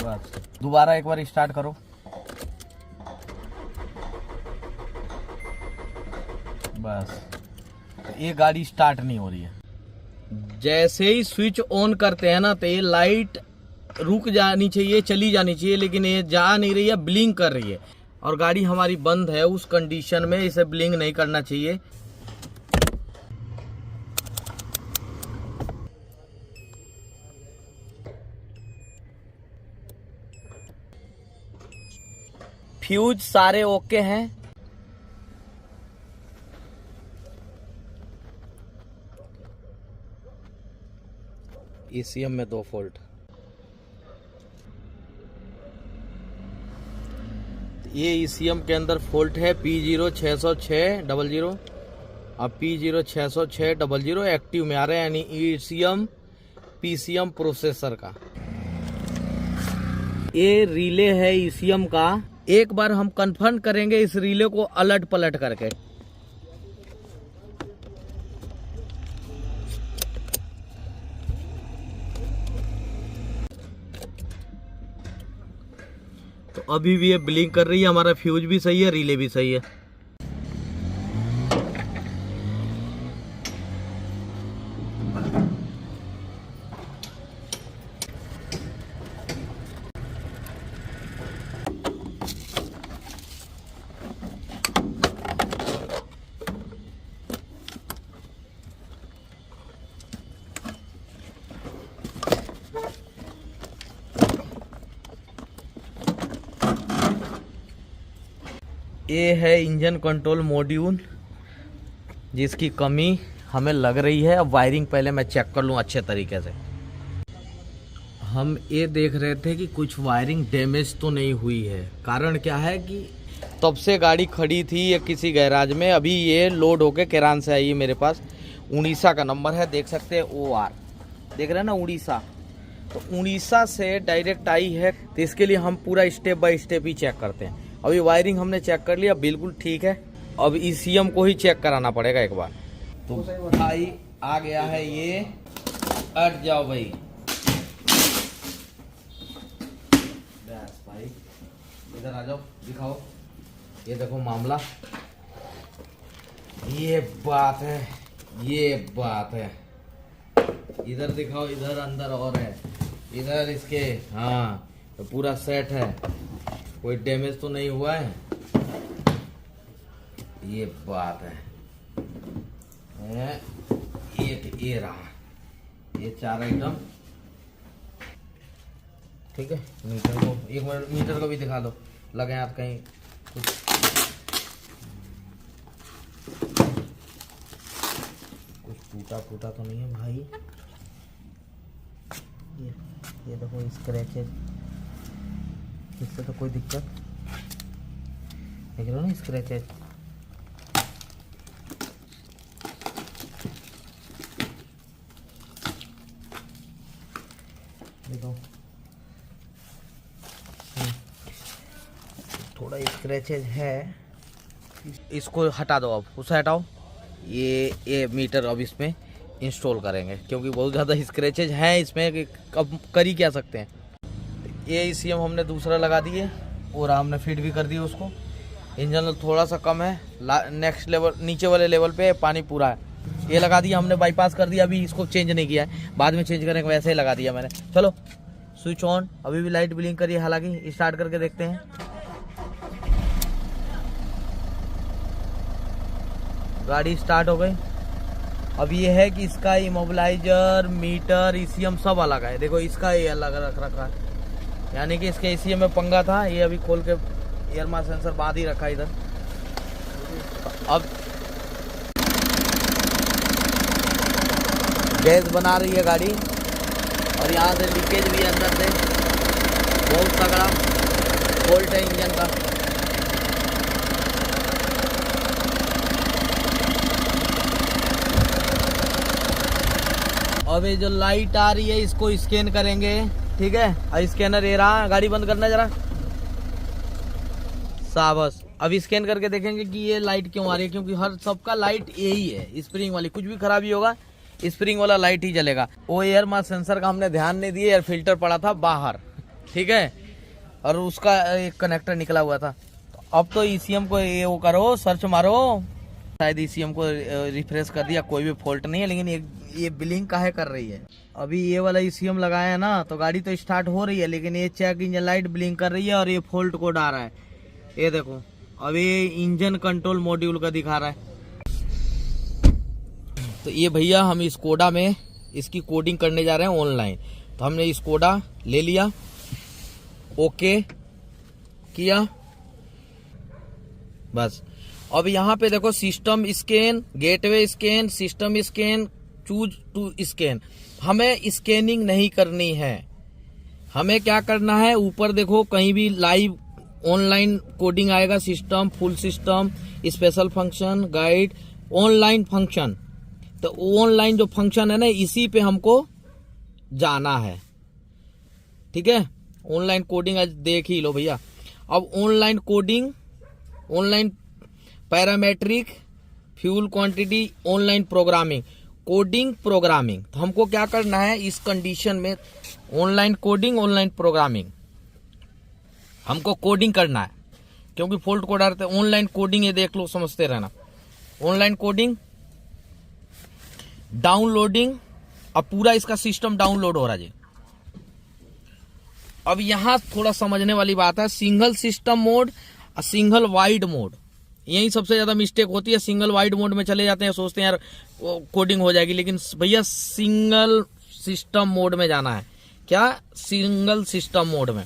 बस दोबारा एक बार स्टार्ट करो। बस ये गाड़ी स्टार्ट नहीं हो रही है। जैसे ही स्विच ऑन करते हैं ना तो ये लाइट रुक जानी चाहिए, चली जानी चाहिए, लेकिन ये जा नहीं रही है, ब्लिंक कर रही है। और गाड़ी हमारी बंद है, उस कंडीशन में इसे ब्लिंक नहीं करना चाहिए। फ्यूज सारे ओके हैं। ECM में 2 फॉल्ट। ये ECM के अंदर फॉल्ट है P060600 और P060600 एक्टिव में आ रहा है, यानी ECM PCM प्रोसेसर का। ये रिले है ECM का। एक बार हम कंफर्म करेंगे इस रिले को अलट पलट करके। तो अभी भी ये ब्लिंक कर रही है, हमारा फ्यूज भी सही है, रिले भी सही है। ये है इंजन कंट्रोल मॉड्यूल, जिसकी कमी हमें लग रही है। अब वायरिंग पहले मैं चेक कर लूँ अच्छे तरीके से। हम ये देख रहे थे कि कुछ वायरिंग डैमेज तो नहीं हुई है। कारण क्या है कि तब से गाड़ी खड़ी थी ये किसी गैराज में, अभी ये लोड होके केरान से आई है मेरे पास। उड़ीसा का नंबर है, देख सकते हैं OR, देख रहे हैं ना, उड़ीसा। तो उड़ीसा से डायरेक्ट आई है, तो इसके लिए हम पूरा स्टेप बाय स्टेप ही चेक करते हैं। अभी वायरिंग हमने चेक कर लिया, बिल्कुल ठीक है। अब ECM को ही चेक कराना पड़ेगा एक बार। तो भाई आ गया है ये, हट जाओ भाई। बस भाई इधर आ जाओ, दिखाओ। ये देखो मामला, ये बात है, ये बात है। इधर दिखाओ, इधर अंदर और है, इधर इसके, हाँ तो पूरा सेट है, कोई डैमेज तो नहीं हुआ है। ये बात है। ये रहा, ये 4 आइटम, ठीक है। मीटर को एक मिनट, मीटर को भी दिखा दो, लगे आप कहीं कुछ टूटा फूटा तो नहीं है भाई। ये देखो स्क्रैचेस, इससे तो कोई दिक्कत देख रहे हो ना, स्क्रैचेस। देखो थोड़ा स्क्रैचेस है, इसको हटा दो। अब उसे हटाओ। ये मीटर अब इसमें इंस्टॉल करेंगे, क्योंकि बहुत ज़्यादा स्क्रैचेज हैं इसमें कि कब कर ही क्या सकते हैं। ये ECM हमने दूसरा लगा दिए और हमने फिट भी कर दिया उसको। इंजन थोड़ा सा कम है, नेक्स्ट लेवल, नीचे वाले लेवल पे पानी पूरा है। ये लगा दिया हमने, बाईपास कर दिया, अभी इसको चेंज नहीं किया है, बाद में चेंज करने के वैसे ही लगा दिया मैंने। चलो स्विच ऑन, अभी भी लाइट ब्लिंक करिए, हालांकि स्टार्ट करके देखते हैं। गाड़ी स्टार्ट हो गई। अब ये है कि इसका इमोबिलाइजर, मीटर, ECM सब अलग है। देखो इसका ये अलग रख रखा है, यानी कि इसके ECM में पंगा था, ये अभी खोल के एयर मास सेंसर बांध ही रखा है इधर। अब गैस बना रही है गाड़ी, और यहाँ से लीकेज भी है अंदर से, बहुत तगड़ा फॉल्ट है इंजन का। अब ये जो लाइट आ रही है इसको स्कैन करेंगे, ठीक है। और स्कैनर ये रहा, गाड़ी बंद करना जरा, शाबाश। अब स्कैन करके देखेंगे कि ये लाइट क्यों आ रही है, क्योंकि हर सबका लाइट यही है, स्प्रिंग वाली। कुछ भी खराबी होगा स्प्रिंग वाला लाइट ही जलेगा। वो एयर मास सेंसर का हमने ध्यान नहीं दिया, एयर फिल्टर पड़ा था बाहर, ठीक है, और उसका एक कनेक्टर निकला हुआ था। तो अब तो ECM को ये वो करो, सर्च मारो, शायद ECM को रिफ्रेश कर दिया, कोई भी फॉल्ट नहीं है। लेकिन ये बिलिंग काहे कर रही है? अभी ये वाला ECM लगाया है ना, तो गाड़ी तो स्टार्ट हो रही है, लेकिन ये चेक इंजन लाइट ब्लिंक कर रही है और ये फॉल्ट कोड आ रहा है। ये देखो, अभी इंजन कंट्रोल मॉड्यूल का दिखा रहा है। तो ये भैया हम स्कोडा में इसकी कोडिंग करने जा रहे हैं ऑनलाइन। तो हमने स्कोडा ले लिया, ओके किया, बस। अब यहाँ पे देखो system scan, gateway scan, system scan, choose to scan. हमें स्कैनिंग नहीं करनी है, हमें क्या करना है, ऊपर देखो कहीं भी लाइव ऑनलाइन कोडिंग आएगा, system, full system, special function, guide, online function. तो ऑनलाइन जो फंक्शन है ना, इसी पे हमको जाना है, ठीक है। ऑनलाइन कोडिंग आज देख ही लो भैया। अब online coding, online parametric, fuel quantity, online programming, coding programming. तो हमको क्या करना है इस कंडीशन में, ऑनलाइन कोडिंग, ऑनलाइन प्रोग्रामिंग, हमको कोडिंग करना है, क्योंकि फॉल्ट कोड आ रहे थे। ऑनलाइन कोडिंग ये देख लो, समझते रहना। ऑनलाइन कोडिंग, डाउनलोडिंग, अब पूरा इसका सिस्टम डाउनलोड हो रहा है जी। अब यहां थोड़ा समझने वाली बात है, सिंगल सिस्टम मोड और सिंगल वाइड मोड, यही सबसे ज्यादा मिस्टेक होती है। सिंगल वाइड मोड में चले जाते हैं, सोचते हैं यार कोडिंग हो जाएगी, लेकिन भैया सिंगल सिस्टम मोड में जाना है। क्या? सिंगल सिस्टम मोड में।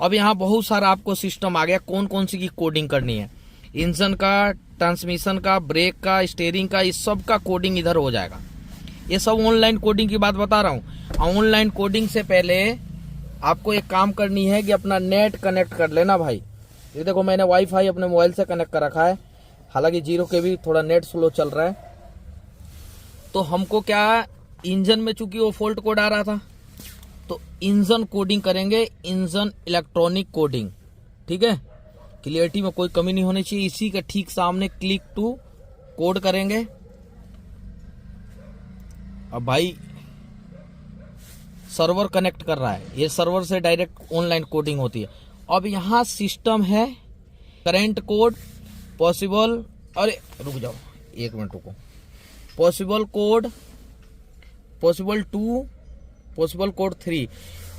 अब यहाँ बहुत सारा आपको सिस्टम आ गया, कौन कौन सी की कोडिंग करनी है। इंजन का, ट्रांसमिशन का, ब्रेक का, स्टीयरिंग का, इस सब का कोडिंग इधर हो जाएगा। ये सब ऑनलाइन कोडिंग की बात बता रहा हूँ। ऑनलाइन कोडिंग से पहले आपको एक काम करनी है कि अपना नेट कनेक्ट कर लेना भाई। ये देखो मैंने वाईफाई अपने मोबाइल से कनेक्ट कर रखा है, हालांकि 0 के भी थोड़ा नेट स्लो चल रहा है। तो हमको क्या, इंजन में चूंकि वो फॉल्ट कोड आ रहा था, तो इंजन कोडिंग करेंगे, इंजन इलेक्ट्रॉनिक कोडिंग, ठीक है। क्लियरिटी में कोई कमी नहीं होनी चाहिए। इसी के ठीक सामने क्लिक टू कोड करेंगे। अब भाई सर्वर कनेक्ट कर रहा है, ये सर्वर से डायरेक्ट ऑनलाइन कोडिंग होती है। अब यहाँ सिस्टम है, करेंट कोड, पॉसिबल, अरे रुक जाओ 1 मिनट रुको, possible code, possible 2, possible code 3।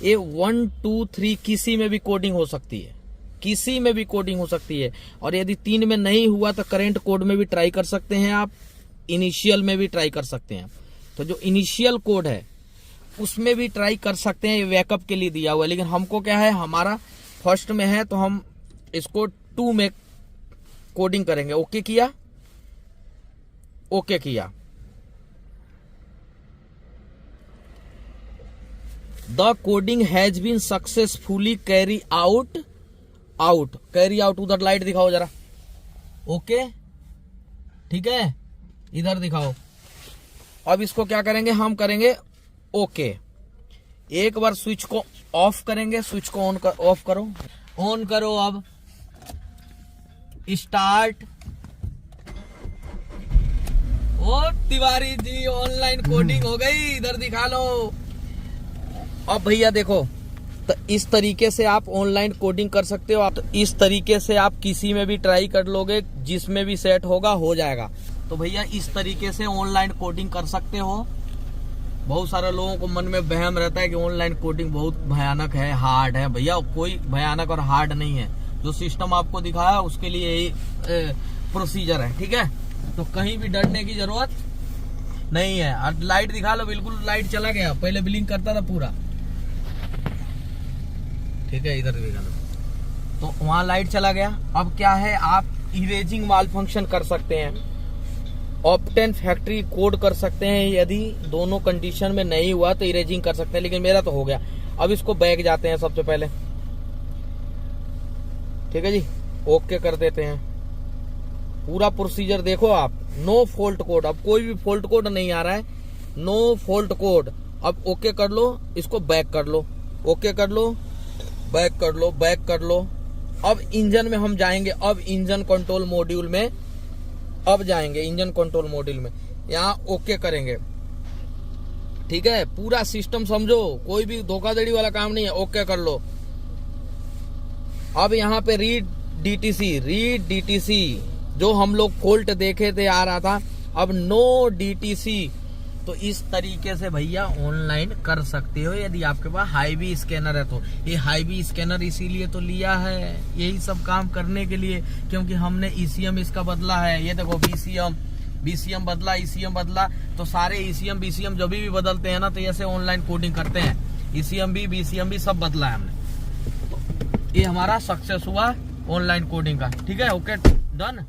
ये 1, 2, 3 किसी में भी कोडिंग हो सकती है, किसी में भी कोडिंग हो सकती है। और यदि 3 में नहीं हुआ तो करेंट कोड में भी ट्राई कर सकते हैं आप, इनिशियल में भी ट्राई कर सकते हैं। तो जो इनिशियल कोड है उसमें भी ट्राई कर सकते हैं, ये बैकअप के लिए दिया हुआ है। लेकिन हमको क्या है, हमारा फर्स्ट में है तो हम इसको 2 में कोडिंग करेंगे। ओके किया, ओके किया। The coding has been successfully carry out, carry out, उधर लाइट दिखाओ जरा, ओके, ठीक है, इधर दिखाओ। अब इसको क्या करेंगे, हम करेंगे ओके। एक बार स्विच को ऑफ करेंगे, स्विच को ऑन कर, ऑफ करो, ऑन करो। अब स्टार्ट। ओ तिवारी जी, ऑनलाइन कोडिंग हो गई, इधर दिखा लो। अब भैया देखो, तो इस तरीके से आप ऑनलाइन कोडिंग कर सकते हो। आप तो इस तरीके से आप किसी में भी ट्राई कर लोगे, जिसमें भी सेट होगा हो जाएगा। तो भैया इस तरीके से ऑनलाइन कोडिंग कर सकते हो। बहुत सारे लोगों को मन में वहम रहता है कि ऑनलाइन कोडिंग बहुत भयानक है, हार्ड है। भैया कोई भयानक और हार्ड नहीं है, जो सिस्टम आपको दिखाया उसके लिए यही प्रोसीजर है, ठीक है। तो कहीं भी डरने की जरूरत नहीं है। और लाइट दिखा लो, बिल्कुल लाइट चला गया, पहले ब्लिंक करता था पूरा, ठीक है, इधर दिखा लो, तो वहां लाइट चला गया। अब क्या है, आप इरेजिंग माल फंक्शन कर सकते हैं, ऑप्टेन फैक्ट्री कोड कर सकते हैं। यदि दोनों कंडीशन में नहीं हुआ तो इरेजिंग कर सकते हैं, लेकिन मेरा तो हो गया। अब इसको बैक जाते हैं सबसे पहले, ठीक है जी, ओके कर देते हैं। पूरा प्रोसीजर देखो आप, नो फॉल्ट कोड, अब कोई भी फॉल्ट कोड नहीं आ रहा है, नो फॉल्ट कोड। अब ओके कर लो, इसको बैक कर लो, ओके कर लो, बैक कर लो, बैक कर लो। अब इंजन में हम जाएंगे, अब इंजन कंट्रोल मॉड्यूल में अब जाएंगे, इंजन कंट्रोल मॉड्यूल में यहाँ ओके करेंगे, ठीक है। पूरा सिस्टम समझो, कोई भी धोखाधड़ी वाला काम नहीं है। ओके कर लो, अब यहाँ पे रीड डीटीसी जो हम लोग फोल्ट देखे थे आ रहा था, अब नो डीटीसी। तो इस तरीके से भैया ऑनलाइन कर सकते हो यदि आपके पास हाईवी स्कैनर है तो। ये हाईवी स्कैनर इसीलिए तो लिया है, यही सब काम करने के लिए, क्योंकि हमने ईसीएम इसका बदला है। ये देखो बीसीएम बदला, ईसीएम बदला, तो सारे ईसीएम बीसीएम जब भी बदलते हैं ना तो ऐसे ऑनलाइन कोडिंग करते हैं। ईसीएम भी बीसीएम भी सब बदला है हमने। तो ये हमारा सक्सेस हुआ ऑनलाइन कोडिंग का। ठीक है, ओके डन।